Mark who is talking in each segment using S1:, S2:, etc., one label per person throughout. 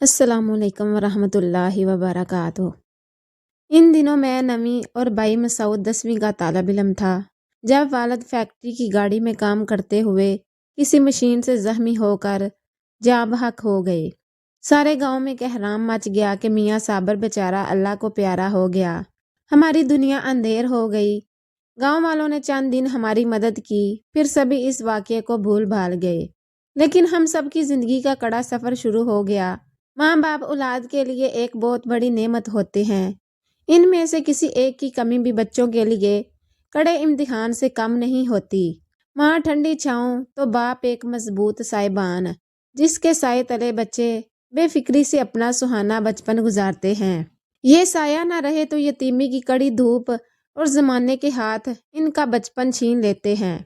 S1: السلام علیکم ورحمۃ اللہ وبرکاتہ۔ ان دنوں میں نمی اور بھائی مسعود 10ویں کا طالب علم تھا جب والد فیکٹری کی گاڑی میں کام کرتے ہوئے کسی مشین سے زخمی ہو کر جاں بحق ہو گئے۔ سارے گاؤں میں کہرام مچ گیا کہ میاں صابر بیچارہ اللہ کو پیارا ہو گیا، ہماری دنیا اندھیر ہو گئی۔ گاؤں والوں نے چند دن ہماری مدد کی، پھر سبھی اس واقعے کو بھول بھال گئے، لیکن ہم سب کی زندگی کا کڑا سفر شروع ہو گیا۔ ماں باپ اولاد کے لیے ایک بہت بڑی نعمت ہوتے ہیں، ان میں سے کسی ایک کی کمی بھی بچوں کے لیے کڑے امتحان سے کم نہیں ہوتی۔ ماں ٹھنڈی چھاؤں تو باپ ایک مضبوط سائبان، جس کے سائے تلے بچے بے فکری سے اپنا سہانا بچپن گزارتے ہیں۔ یہ سایہ نہ رہے تو یتیمی کی کڑی دھوپ اور زمانے کے ہاتھ ان کا بچپن چھین لیتے ہیں۔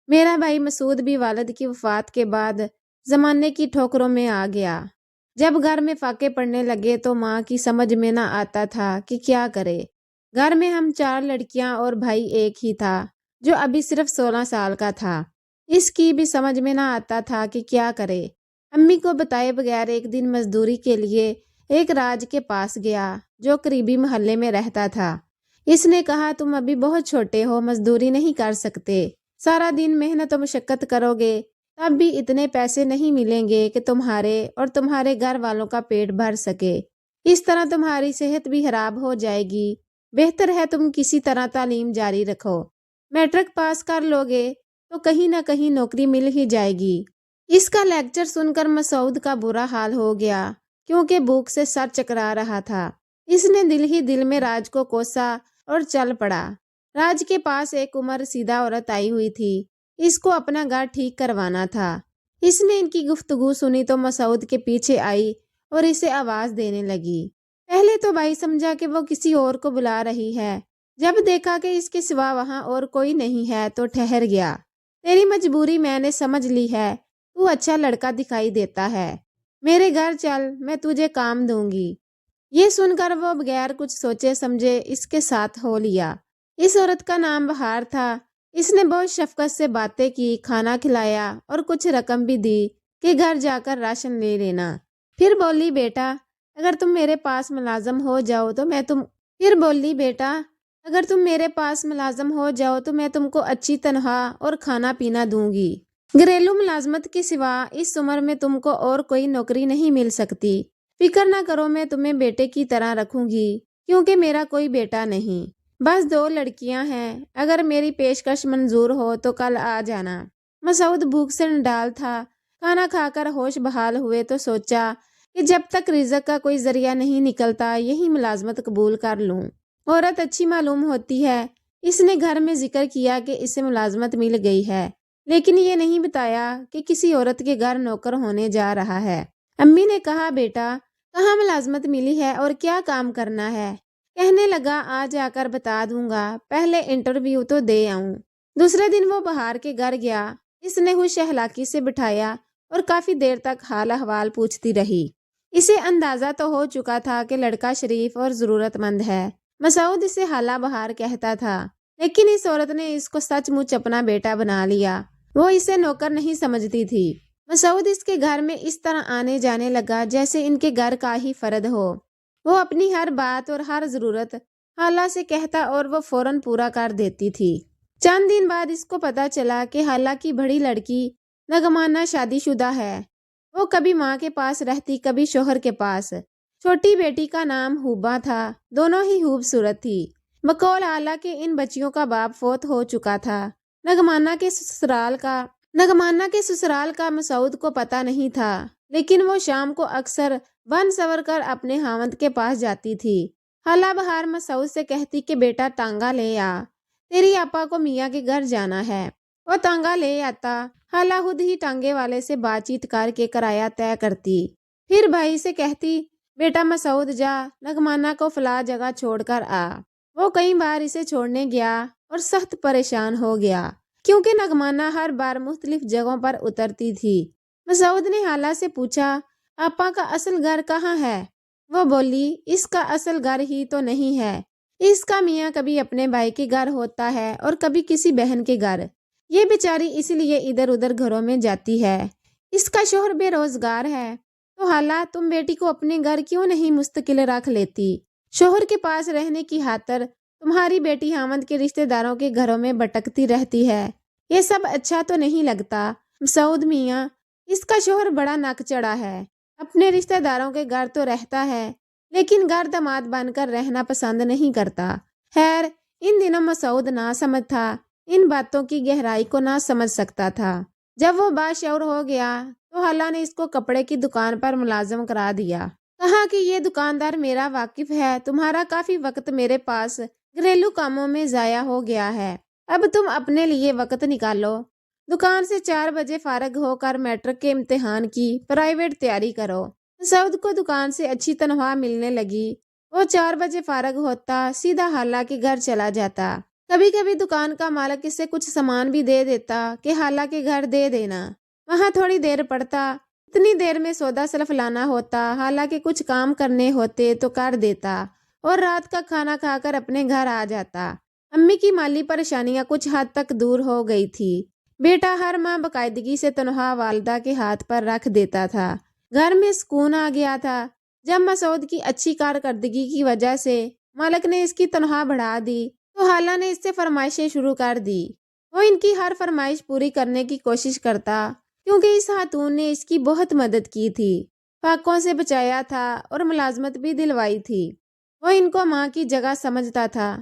S1: میرا بھائی مسعود بھی والد کی وفات کے بعد زمانے کی ٹھوکروں میں آ گیا۔ جب گھر میں فاقے پڑنے لگے تو ماں کی سمجھ میں نہ آتا تھا کہ کیا کرے۔ گھر میں ہم 4 لڑکیاں اور بھائی ایک ہی تھا جو ابھی صرف 16 سال کا تھا۔ اس کی بھی سمجھ میں نہ آتا تھا کہ کیا کرے۔ امی کو بتائے بغیر ایک دن مزدوری کے لیے ایک راج کے پاس گیا جو قریبی محلے میں رہتا تھا۔ اس نے کہا، تم ابھی بہت چھوٹے ہو، مزدوری نہیں کر سکتے، سارا دن محنت و مشقت کرو گے تب بھی اتنے پیسے نہیں ملیں گے کہ تمہارے اور تمہارے گھر والوں کا پیٹ بھر سکے، اس طرح تمہاری صحت بھی خراب ہو جائے گی، بہتر ہے تم کسی طرح تعلیم جاری رکھو، میٹرک پاس کر لو گے تو کہیں نہ کہیں نوکری مل ہی جائے گی۔ اس کا لیکچر سن کر مسعود کا برا حال ہو گیا کیونکہ بھوک سے سر چکرا رہا تھا۔ اس نے دل ہی دل میں راج کو کوسا اور چل پڑا۔ راج کے پاس ایک عمر رسیدہ عورت آئی ہوئی تھی، اس کو اپنا گھر ٹھیک کروانا تھا۔ اس نے ان کی گفتگو سنی تو مسعود کے پیچھے آئی اور اسے آواز دینے لگی۔ پہلے تو بھائی سمجھا کہ وہ کسی اور کو بلا رہی ہے، جب دیکھا کہ اس کے سوا وہاں اور کوئی نہیں ہے تو ٹھہر گیا۔ تیری مجبوری میں نے سمجھ لی ہے، تو اچھا لڑکا دکھائی دیتا ہے، میرے گھر چل، میں تجھے کام دوں گی۔ یہ سن کر وہ بغیر کچھ سوچے سمجھے اس کے ساتھ ہو لیا۔ اس عورت کا نام بہار تھا۔ اس نے بہت شفقت سے باتیں کی، کھانا کھلایا اور کچھ رقم بھی دی کہ گھر جا کر راشن لے لینا۔ پھر بولی، بیٹا اگر تم میرے پاس ملازم ہو جاؤ تو میں تم کو اچھی تنخواہ اور کھانا پینا دوں گی۔ گھریلو ملازمت کے سوا اس عمر میں تم کو اور کوئی نوکری نہیں مل سکتی۔ فکر نہ کرو، میں تمہیں بیٹے کی طرح رکھوں گی کیونکہ میرا کوئی بیٹا نہیں، بس 2 لڑکیاں ہیں، اگر میری پیشکش منظور ہو تو کل آ جانا۔ مسعود بھوک سے نڈال تھا۔ کھانا کھا کر ہوش بحال ہوئے تو سوچا کہ جب تک رزق کا کوئی ذریعہ نہیں نکلتا یہی ملازمت قبول کر لوں۔ عورت اچھی معلوم ہوتی ہے۔ اس نے گھر میں ذکر کیا کہ اسے ملازمت مل گئی ہے، لیکن یہ نہیں بتایا کہ کسی عورت کے گھر نوکر ہونے جا رہا ہے۔ امی نے کہا، بیٹا کہاں ملازمت ملی ہے اور کیا کام کرنا ہے؟ کہنے لگا، آ جا کر بتا دوں گا، پہلے انٹرویو تو دے آؤں۔ دوسرے دن وہ بہار کے گھر گیا۔ اس نے ہوش اخلاقی سے بٹھایا اور کافی دیر تک حال احوال پوچھتی رہی۔ اسے اندازہ تو ہو چکا تھا کہ لڑکا شریف اور ضرورت مند ہے۔ مسعود اسے حالہ بہار کہتا تھا، لیکن اس عورت نے اس کو سچ مچ اپنا بیٹا بنا لیا۔ وہ اسے نوکر نہیں سمجھتی تھی۔ مسعود اس کے گھر میں اس طرح آنے جانے لگا جیسے ان کے گھر کا ہی فرد ہو۔ وہ اپنی ہر بات اور ہر ضرورت خالہ سے کہتا اور وہ فوراً پورا کر دیتی تھی۔ چند دن بعد اس کو پتا چلا کہ خالہ کی بڑی لڑکی نگمانہ شادی شدہ ہے۔ وہ کبھی ماں کے پاس رہتی، کبھی شوہر کے پاس۔ چھوٹی بیٹی کا نام حوبہ تھا، دونوں ہی خوبصورت تھی۔ بقول خالہ کے ان بچیوں کا باپ فوت ہو چکا تھا۔ نگمانہ کے سسرال کا مسعود کو پتا نہیں تھا، لیکن وہ شام کو اکثر بن سور کر اپنے خاوند کے پاس جاتی تھی۔ خالہ بہار مسعود سے کہتی کہ بیٹا ٹانگا لے آ، تیری آپا کو میاں کے گھر جانا ہے۔ وہ ٹانگا لے آتا۔ خالہ خود ہی ٹانگے والے سے بات چیت کر کے کرایہ طے کرتی۔ پھر بھائی سے کہتی، بیٹا مسعود جا، نگمانہ کو فلاں جگہ چھوڑ کر آ۔ وہ کئی بار اسے چھوڑنے گیا اور سخت پریشان ہو گیا کیونکہ نگمانہ ہر بار مختلف جگہوں پر اترتی تھی۔ مسعود نے خالہ سے پوچھا، آپا کا اصل گھر کہاں ہے؟ وہ بولی، اس کا اصل گھر ہی تو نہیں ہے، اس کا میاں کبھی اپنے بھائی کے گھر ہوتا ہے اور کبھی کسی بہن کے گھر، یہ بیچاری اس لیے ادھر ادھر گھروں میں جاتی ہے۔ اس کا شوہر بے روزگار ہے تو خالہ تم بیٹی کو اپنے گھر کیوں نہیں مستقل رکھ لیتی؟ شوہر کے پاس رہنے کی خاطر تمہاری بیٹی خاوند کے رشتہ داروں کے گھروں میں بھٹکتی رہتی ہے، یہ سب اچھا تو نہیں لگتا مسعود میاں۔ اس کا شوہر بڑا نک چڑھا ہے، اپنے رشتہ داروں کے گھر تو رہتا ہے لیکن گھر داماد بن کر رہنا پسند نہیں کرتا۔ خیر ان دنوں مسعود نہ سمجھ تھا، ان باتوں کی گہرائی کو نہ سمجھ سکتا تھا۔ جب وہ باشعور ہو گیا تو خالہ نے اس کو کپڑے کی دکان پر ملازم کرا دیا۔ کہا کہ یہ دکاندار میرا واقف ہے، تمہارا کافی وقت میرے پاس گھریلو کاموں میں ضائع ہو گیا ہے، اب تم اپنے لیے وقت نکالو، دکان سے 4 بجے فارغ ہو کر میٹرک کے امتحان کی پرائیویٹ تیاری کرو۔ مسعود کو دکان سے اچھی تنخواہ ملنے لگی، وہ 4 بجے فارغ ہوتا، سیدھا خالہ کے گھر چلا جاتا۔ کبھی کبھی دکان کا مالک اسے کچھ سامان بھی دے دیتا کہ خالہ کے گھر دے دینا، وہاں تھوڑی دیر پڑتا، اتنی دیر میں سودا سلف لانا ہوتا، خالہ کے کچھ کام کرنے ہوتے تو کر دیتا اور رات کا کھانا کھا کر اپنے گھر آ جاتا۔ امی کی مالی پریشانیاں کچھ حد تک دور ہو گئی تھی، بیٹا ہر ماہ باقاعدگی سے تنخواہ والدہ کے ہاتھ پر رکھ دیتا تھا، گھر میں سکون آ گیا تھا۔ جب مسعود کی اچھی کارکردگی کی وجہ سے مالک نے اس کی تنخواہ بڑھا دی تو خالہ نے اس سے فرمائشیں شروع کر دی، وہ ان کی ہر فرمائش پوری کرنے کی کوشش کرتا کیونکہ اس خاتون نے اس کی بہت مدد کی تھی، فاقوں سے بچایا تھا اور ملازمت بھی دلوائی تھی، وہ ان کو ماں کی جگہ سمجھتا تھا۔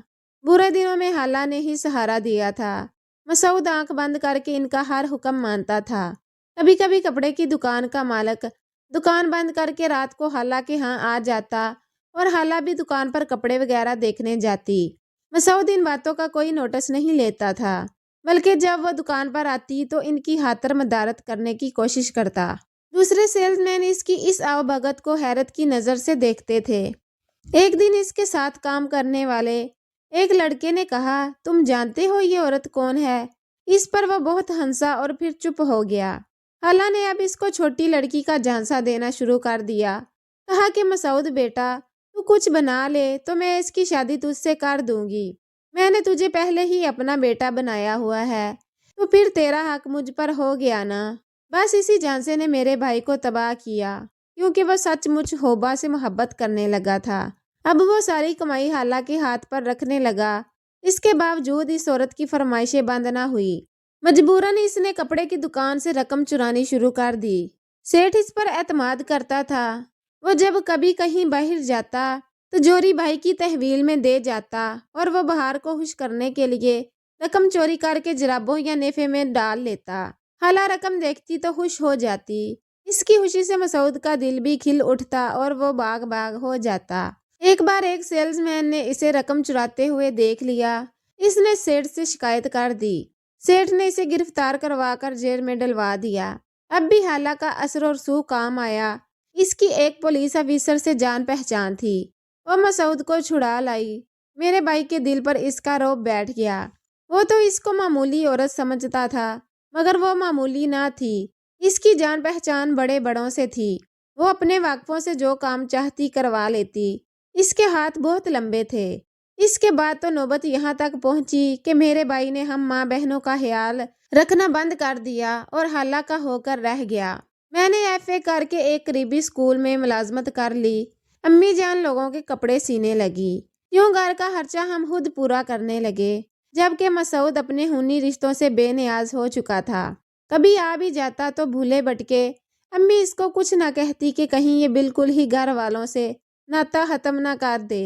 S1: برے دنوں میں خالہ نے ہی سہارا دیا تھا، مسعود آنکھ بند کر کے ان کا ہر حکم مانتا تھا۔ کبھی کبھی کپڑے کی دکان کا مالک دکان بند کر کے رات کو خالہ کے ہاں آ جاتا اور خالہ بھی دکان پر کپڑے وغیرہ دیکھنے جاتی۔ مسعود ان باتوں کا کوئی نوٹس نہیں لیتا تھا، بلکہ جب وہ دکان پر آتی تو ان کی خاطر مدارت کرنے کی کوشش کرتا۔ دوسرے سیلز مین اس کی اس آؤ بھگت کو حیرت کی نظر سے دیکھتے تھے۔ ایک دن اس کے ساتھ کام کرنے والے ایک لڑکے نے کہا، تم جانتے ہو یہ عورت کون ہے؟ اس پر وہ بہت ہنسا اور پھر چپ ہو گیا۔ خالہ نے اب اس کو چھوٹی لڑکی کا جھانسا دینا شروع کر دیا، کہا کہ مسعود بیٹا تو کچھ بنا لے تو میں اس کی شادی تجھ سے کر دوں گی، میں نے تجھے پہلے ہی اپنا بیٹا بنایا ہوا ہے تو پھر تیرا حق مجھ پر ہو گیا نا۔ بس اسی جھانسے نے میرے بھائی کو تباہ کیا کیونکہ وہ سچ مچ ہوبا سے محبت کرنے لگا تھا، اب وہ ساری کمائی خالہ کے ہاتھ پر رکھنے لگا، اس کے باوجود اس عورت کی فرمائشیں بند نہ ہوئی، مجبوراً اس نے کپڑے کی دکان سے رقم چرانی شروع کر دی۔ سیٹھ اس پر اعتماد کرتا تھا، وہ جب کبھی کہیں باہر جاتا تو جوری بھائی کی تحویل میں دے جاتا اور وہ بہار کو خوش کرنے کے لیے رقم چوری کر کے جرابوں یا نیفے میں ڈال لیتا۔ خالہ رقم دیکھتی تو خوش ہو جاتی، اس کی خوشی سے مسعود کا دل بھی کھل اٹھتا اور وہ باغ باغ ہو جاتا۔ ایک بار ایک سیلز مین نے اسے رقم چراتے ہوئے دیکھ لیا، اس نے سیٹھ سے شکایت کر دی، سیٹھ نے اسے گرفتار کروا کر جیل میں ڈلوا دیا۔ اب بھی خالہ کا اثر و رسوخ کام آیا، اس کی ایک پولیس افیسر سے جان پہچان تھی، وہ مسعود کو چھڑا لائی۔ میرے بھائی کے دل پر اس کا رعب بیٹھ گیا، وہ تو اس کو معمولی عورت سمجھتا تھا مگر وہ معمولی نہ تھی، اس کی جان پہچان بڑے بڑوں سے تھی، وہ اپنے واقفوں سے جو کام چاہتی کروا لیتی، اس کے ہاتھ بہت لمبے تھے۔ اس کے بعد تو نوبت یہاں تک پہنچی کہ میرے بھائی نے ہم ماں بہنوں کا خیال رکھنا بند کر دیا اور خالہ کا ہو کر رہ گیا۔ میں نے ایف اے کر کے ایک قریبی اسکول میں ملازمت کر لی، امی جان لوگوں کے کپڑے سینے لگی، یوں گھر کا خرچہ ہم خود پورا کرنے لگے، جبکہ مسعود اپنے خونی رشتوں سے بے نیاز ہو چکا تھا، کبھی آ بھی جاتا تو بھولے بٹکے امی اس کو کچھ نہ کہتی کہ کہیں یہ بالکل ہی گھر والوں سے ناتا ختم نہ کر دے۔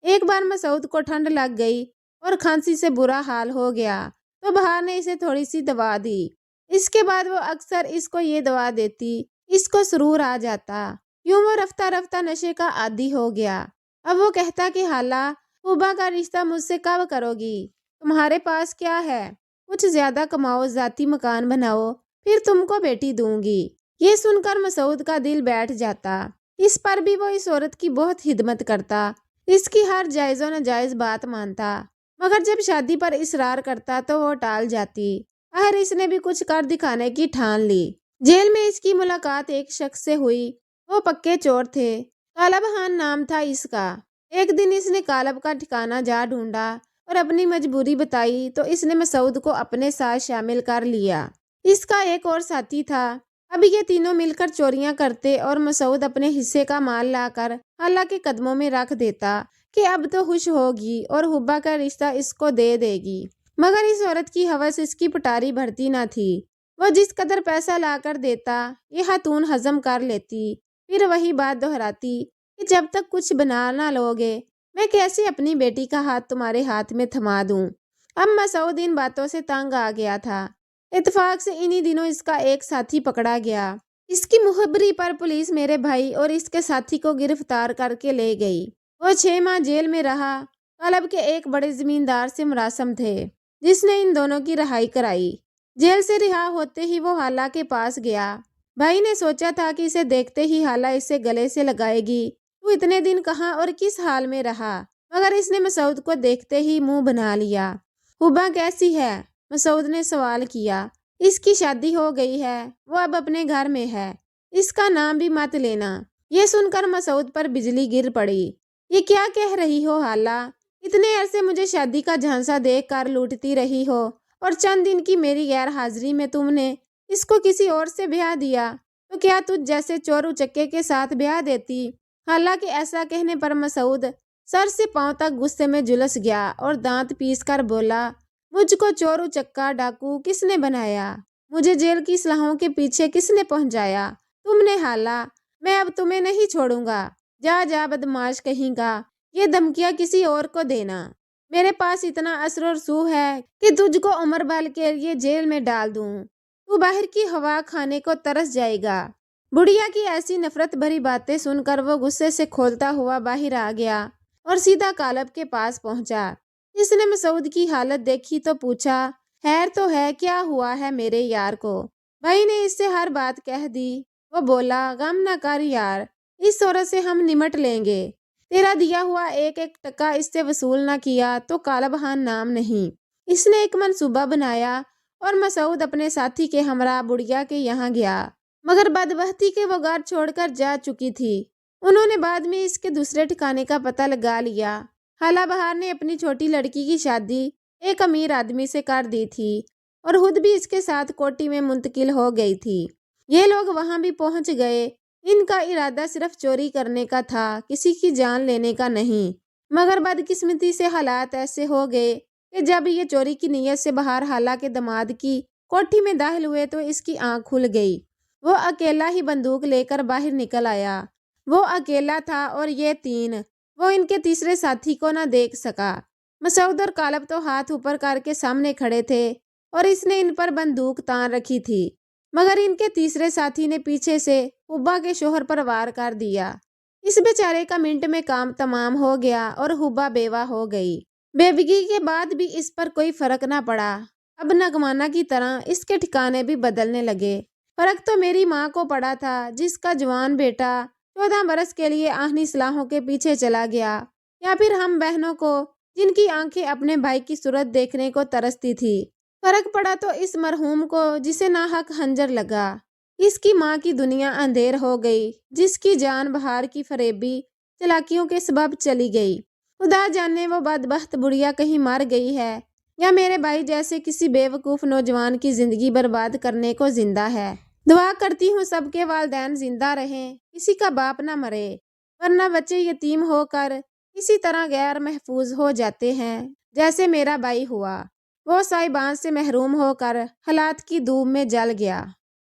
S1: ایک بار مسعود کو ٹھنڈ لگ گئی اور کھانسی سے برا حال ہو گیا تو بہار نے اسے تھوڑی سی دوا دی، اس کے بعد وہ اکثر اس کو یہ دوا دیتی، اس کو سرور آ جاتا، یوں وہ رفتہ رفتہ نشے کا عادی ہو گیا۔ اب وہ کہتا کہ خالہ خوبا کا رشتہ مجھ سے کب کرو گی؟ تمہارے پاس کیا ہے؟ کچھ زیادہ کماؤ، ذاتی مکان بناؤ، پھر تم کو بیٹی دوں گی۔ یہ سن کر مسعود کا دل بیٹھ جاتا، اس پر بھی وہ اس عورت کی بہت خدمت کرتا، اس کی ہر جائز و ناجائز بات مانتا، مگر جب شادی پر اصرار کرتا تو وہ ٹال جاتی۔ آخر اس نے بھی کچھ کر دکھانے کی ٹھان لی۔ جیل میں اس کی ملاقات ایک شخص سے ہوئی، وہ پکے چور تھے، کالب خان نام تھا اس کا۔ ایک دن اس نے کالب کا ٹھکانہ جا ڈھونڈا اور اپنی مجبوری بتائی تو اس نے مسعود کو اپنے ساتھ شامل کر لیا۔ اس کا ایک اور ساتھی تھا، اب یہ تینوں مل کر چوریاں کرتے اور مسعود اپنے حصے کا مال لا کر خالہ کے قدموں میں رکھ دیتا کہ اب تو خوش ہوگی اور حبا کا رشتہ اس کو دے دے گی۔ مگر اس عورت کی ہوس اس کی پٹاری بھرتی نہ تھی۔ وہ جس قدر پیسہ لا کر دیتا یہ خاتون ہضم کر لیتی، پھر وہی بات دہراتی کہ جب تک کچھ بنا نہ لوگے میں کیسے اپنی بیٹی کا ہاتھ تمہارے ہاتھ میں تھما دوں۔ اب مسعود ان باتوں سے تنگ آ گیا تھا۔ اتفاق سے انہی دنوں اس کا ایک ساتھی پکڑا گیا۔ اس کی مخبری پر پولیس میرے بھائی اور اس کے ساتھی کو گرفتار کر کے لے گئی۔ وہ 6 ماہ جیل میں رہا۔ کالب کے ایک بڑے زمیندار سے مراسم تھے جس نے ان دونوں کی رہائی کرائی۔ جیل سے رہا ہوتے ہی وہ خالہ کے پاس گیا۔ بھائی نے سوچا تھا کہ اسے دیکھتے ہی خالہ اسے گلے سے لگائے گی، تو اتنے دن کہاں اور کس حال میں رہا، مگر اس نے مسعود کو دیکھتے ہی منہ بنا لیا۔ حبا کیسی ہے؟ مسعود نے سوال کیا۔ اس کی شادی ہو گئی ہے، وہ اب اپنے گھر میں ہے، اس کا نام بھی مت لینا۔ یہ سن کر مسعود پر بجلی گر پڑی۔ یہ کیا کہہ رہی ہو خالہ؟ اتنے عرصے مجھے شادی کا جھانسا دے کر لوٹتی رہی ہو اور چند دن کی میری غیر حاضری میں تم نے اس کو کسی اور سے بیاہ دیا، تو کیا تجھ جیسے چور اچکے کے ساتھ بیاہ دیتی؟ خالہ کے ایسا کہنے پر مسعود سر سے پاؤں تک غصے میں جھلس گیا اور دانت پیس کر بولا، مجھ کو چور اچکا ڈاکو کس نے بنایا؟ مجھے جیل کی سلاحوں کے پیچھے کس نے پہنچایا؟ تم نے خالہ، میں اب تمہیں نہیں چھوڑوں گا۔ جا جا بدمعاش کہیں گا، یہ دھمکیاں کسی اور کو دینا۔ میرے پاس اتنا اثر و رسوخ ہے کہ تجھ کو عمر بھر کے لیے جیل میں ڈال دوں۔ تو باہر کی ہوا کھانے کو ترس جائے گا۔ بڑھیا کی ایسی نفرت بھری باتیں سن کر وہ غصے سے کھولتا ہوا باہر آ گیا اور سیدھا کالب کے پاس پہنچا۔ اس نے مسعود کی حالت دیکھی تو پوچھا، خیر تو ہے، کیا ہوا ہے میرے یار کو؟ بھائی نے اس سے ہر بات کہہ دی۔ وہ بولا، غم نہ کر یار، اس عورت سے ہم نمٹ لیں گے۔ تیرا دیا ہوا ایک ایک ٹکا اس سے وصول نہ کیا تو کالب خان نام نہیں۔ اس نے ایک منصوبہ بنایا اور مسعود اپنے ساتھی کے ہمراہ بڑھیا کے یہاں گیا، مگر بدبختی کے وہ گھر چھوڑ کر جا چکی تھی۔ انہوں نے بعد میں اس کے دوسرے ٹھکانے کا پتہ لگا لیا۔ خالہ بہار نے اپنی چھوٹی لڑکی کی شادی ایک امیر آدمی سے کر دی تھی اور خود بھی اس کے ساتھ کوٹھی میں منتقل ہو گئی تھی۔ یہ لوگ وہاں بھی پہنچ گئے۔ ان کا ارادہ صرف چوری کرنے کا تھا، کسی کی جان لینے کا نہیں، مگر بدقسمتی سے حالات ایسے ہو گئے کہ جب یہ چوری کی نیت سے بہار خالہ کے داماد کی کوٹھی میں داخل ہوئے تو اس کی آنکھ کھل گئی۔ وہ اکیلا ہی بندوق لے کر باہر نکل آیا۔ وہ اکیلا تھا اور یہ 3، وہ ان کے تیسرے ساتھی کو نہ دیکھ سکا۔ مسعود اور کالب تو ہاتھ اوپر کر کے سامنے کھڑے تھے اور اس نے ان پر بندوق تان رکھی تھی، مگر ان کے تیسرے ساتھی نے پیچھے سے حبا کے شوہر پر وار کر دیا۔ اس بیچارے کا منٹ میں کام تمام ہو گیا اور حبا بیوہ ہو گئی۔ بیوگی کے بعد بھی اس پر کوئی فرق نہ پڑا۔ اب نگمانہ کی طرح اس کے ٹھکانے بھی بدلنے لگے۔ فرق تو میری ماں کو پڑا تھا، جس کا جوان بیٹا 14 برس کے لیے آہنی سلاحوں کے پیچھے چلا گیا، یا پھر ہم بہنوں کو جن کی آنکھیں اپنے بھائی کی صورت دیکھنے کو ترستی تھی۔ فرق پڑا تو اس مرحوم کو جسے ناحق خنجر لگا۔ اس کی ماں کی دنیا اندھیر ہو گئی، جس کی جان بہار کی فریبی چلاکیوں کے سبب چلی گئی۔ خدا جانے وہ بدبخت بڑھیا کہیں مر گئی ہے یا میرے بھائی جیسے کسی بے وقوف نوجوان کی زندگی برباد کرنے کو زندہ ہے۔ دعا کرتی ہوں سب کے والدین زندہ رہیں، کسی کا باپ نہ مرے، ورنہ بچے یتیم ہو کر اسی طرح غیر محفوظ ہو جاتے ہیں جیسے میرا بھائی ہوا۔ وہ صاحبان سے محروم ہو کر حالات کی دھوپ میں جل گیا۔